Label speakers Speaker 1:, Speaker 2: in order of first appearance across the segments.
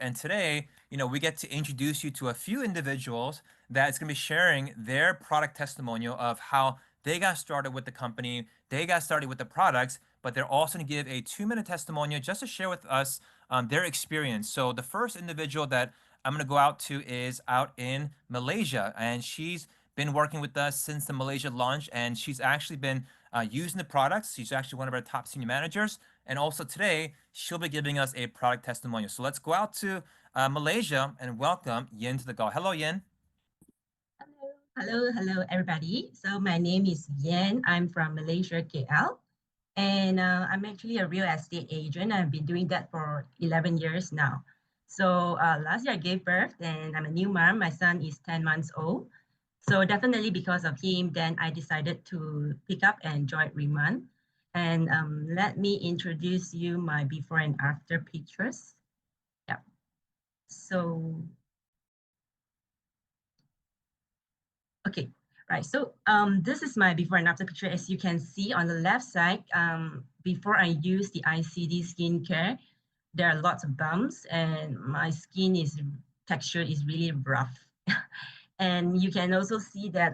Speaker 1: And today, we get to introduce you to a few individuals that's going to be sharing their product testimonial of how they got started with the company, they got started with the products, but they're also going to give a 2-minute testimonial just to share with us their experience. So the first individual that I'm going to go out to is out in Malaysia, and she's been working with us since the Malaysia launch, and she's actually been using the products. She's actually one of our top senior managers. And also today, she'll be giving us a product testimonial. So let's go out to Malaysia and welcome Yien to the call. Hello, Yien.
Speaker 2: Hello, everybody. So my name is Yien. I'm from Malaysia, KL. And I'm actually a real estate agent. I've been doing that for 11 years now. So last year I gave birth and I'm a new mom. My son is 10 months old. So definitely because of him, then I decided to pick up and join Riemann. And let me introduce you my before and after pictures. Yeah. So okay, right. So this is my before and after picture. As you can see on the left side, before I use the ICD skincare, there are lots of bumps and my skin texture is really rough. And you can also see that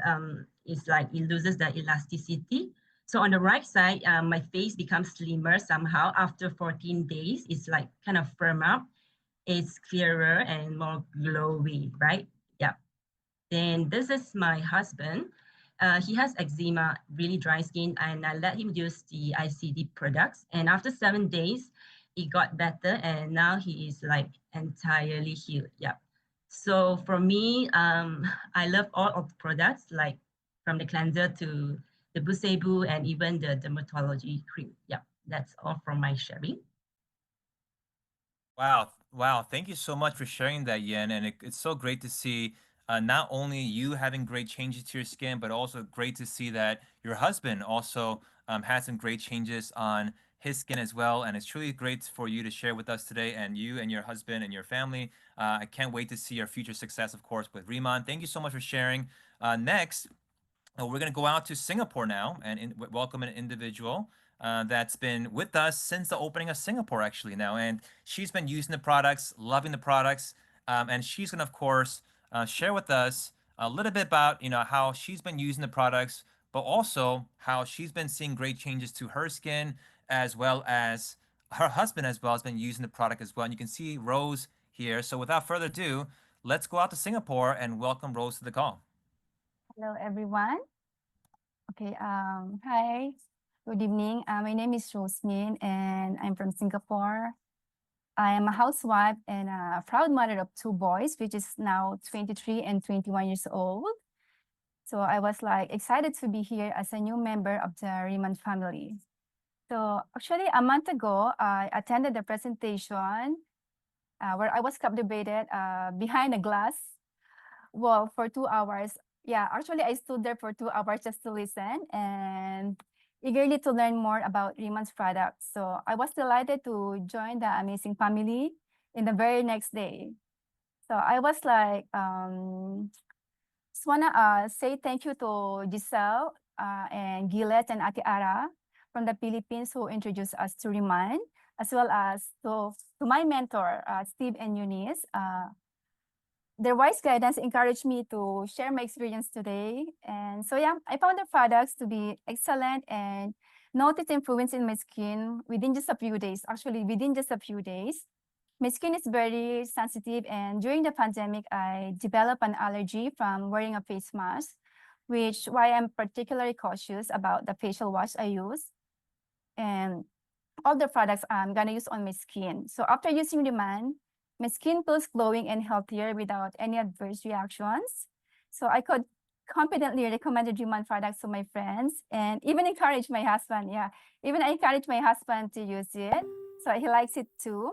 Speaker 2: it's like it loses the elasticity. So on the right side, my face becomes slimmer somehow after 14 days. It's like kind of firm up. It's clearer and more glowy, right? Yeah. Then this is my husband. He has eczema, really dry skin, and I let him use the ICD products. And after 7 days, it got better, and now he is like entirely healed. Yeah. So for me, I love all of the products, like from the cleanser to the Busebu and even the dermatology cream. Yeah, that's all from my sharing.
Speaker 1: Wow. Wow. Thank you so much for sharing that, Yen. And it's so great to see not only you having great changes to your skin, but also great to see that your husband also had some great changes on his skin as well. And it's truly great for you to share with us today, and you and your husband and your family. I can't wait to see your future success, of course, with Riemann. Thank you so much for sharing. Next, we're going to go out to Singapore now and welcome an individual that's been with us since the opening of Singapore, actually, now. And she's been using the products, loving the products. And she's going to, of course, share with us a little bit about, how she's been using the products, but also how she's been seeing great changes to her skin, as well as her husband as well has been using the product as well. And you can see Rose here. So without further ado, let's go out to Singapore and welcome Rose to the call.
Speaker 3: Hello, everyone. Okay, hi, good evening. My name is Rosemin and I'm from Singapore. I am a housewife and a proud mother of 2 boys, which is now 23 and 21 years old. So I was like excited to be here as a new member of the Riemann family. So actually a month ago, I attended the presentation where I was captivated behind a glass wall for 2 hours. Yeah, actually I stood there for 2 hours just to listen and eagerly to learn more about Riemann's products. So I was delighted to join the amazing family in the very next day. So I was like, just wanna say thank you to Giselle and Gillette and Ate Ara from the Philippines who introduced us to Riemann, as well as to my mentor, Steve and Eunice. Their wise guidance encouraged me to share my experience today. And so, yeah, I found the products to be excellent and noticed improvements in my skin within just a few days. Actually, within just a few days. My skin is very sensitive, and during the pandemic, I developed an allergy from wearing a face mask, which why I'm particularly cautious about the facial wash I use and all the products I'm gonna use on my skin. So after using Riemann, my skin feels glowing and healthier without any adverse reactions. So I could confidently recommend the Riemann products to my friends and even encourage my husband. Yeah, even I encourage my husband to use it. So he likes it too.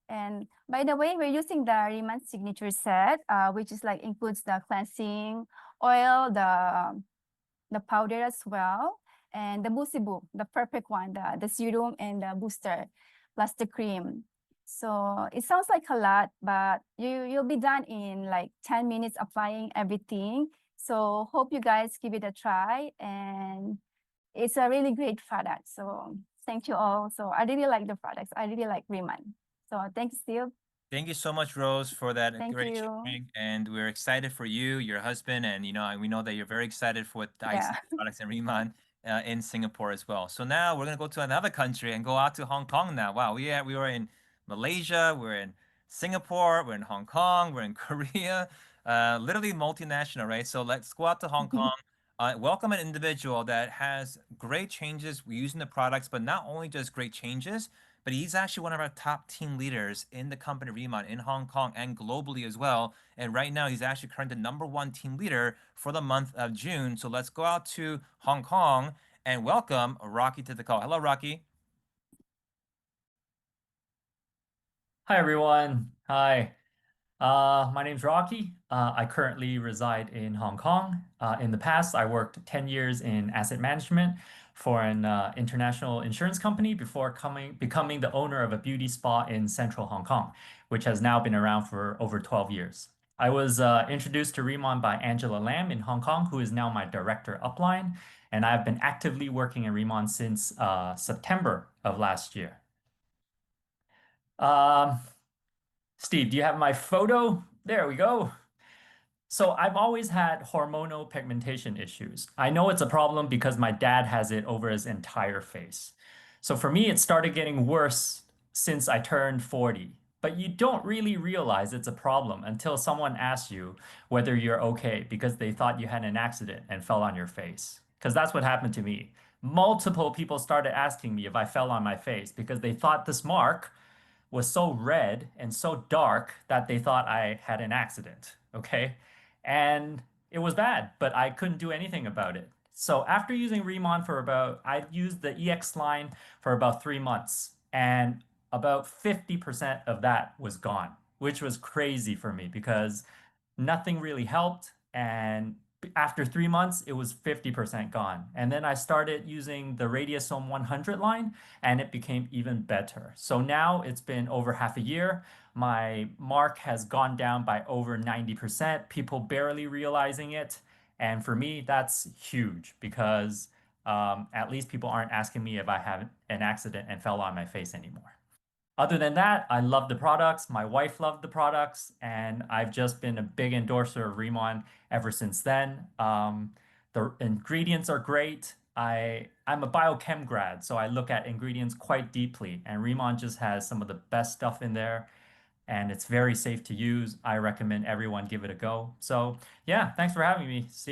Speaker 3: And by the way, we're using the Riemann signature set, which is like includes the cleansing oil, the powder as well, and the Busibu, the perfect one, the serum and the booster, plus the cream. So it sounds like a lot, but you'll be done in like 10 minutes applying everything. So hope you guys give it a try, and it's a really great product. So thank you all. So I really like the products. I really like Riemann. So thanks, Steve.
Speaker 1: Thank you so much, Rose, for that
Speaker 3: Thank
Speaker 1: great
Speaker 3: you.
Speaker 1: sharing. And we're excited for you, your husband, and we know that you're very excited for the
Speaker 3: Yeah.
Speaker 1: IC products and Riemann in Singapore as well. So now we're gonna go to another country and go out to Hong Kong now. Wow, we were in Malaysia, we're in Singapore, we're in Hong Kong, we're in Korea, literally multinational, right? So let's go out to Hong Kong. Welcome an individual that has great changes using the products, but not only just great changes, but he's actually one of our top team leaders in the company Riemann in Hong Kong and globally as well. And right now, he's actually currently the #1 team leader for the month of June. So let's go out to Hong Kong and welcome Rocky to the call. Hello, Rocky.
Speaker 4: Hi, everyone. Hi. My name's Rocky. I currently reside in Hong Kong. In the past, I worked 10 years in asset management for an international insurance company before becoming the owner of a beauty spa in central Hong Kong, which has now been around for over 12 years. I was introduced to Riemann by Angela Lam in Hong Kong, who is now my director upline, and I've been actively working in Riemann since September of last year. Um, Steve, do you have my photo? There we go. So I've always had hormonal pigmentation issues. I know it's a problem because my dad has it over his entire face. So for me, it started getting worse since I turned 40. But you don't really realize it's a problem until someone asks you whether you're okay because they thought you had an accident and fell on your face. Because that's what happened to me. Multiple people started asking me if I fell on my face because they thought this mark was so red and so dark that they thought I had an accident. Okay. And it was bad, but I couldn't do anything about it. So after using Riemann I used the EX line for about 3 months, and about 50% of that was gone, which was crazy for me because nothing really helped. And after 3 months, it was 50% gone. And then I started using the Radiosome 100 line, and it became even better. So now it's been over half a year. My mark has gone down by over 90%, people barely realizing it. And for me, that's huge because at least people aren't asking me if I have an accident and fell on my face anymore. Other than that, I love the products. My wife loved the products, and I've just been a big endorser of Riemann ever since then. The ingredients are great. I'm a biochem grad, so I look at ingredients quite deeply, and Riemann just has some of the best stuff in there, and it's very safe to use. I recommend everyone give it a go. So yeah, thanks for having me. See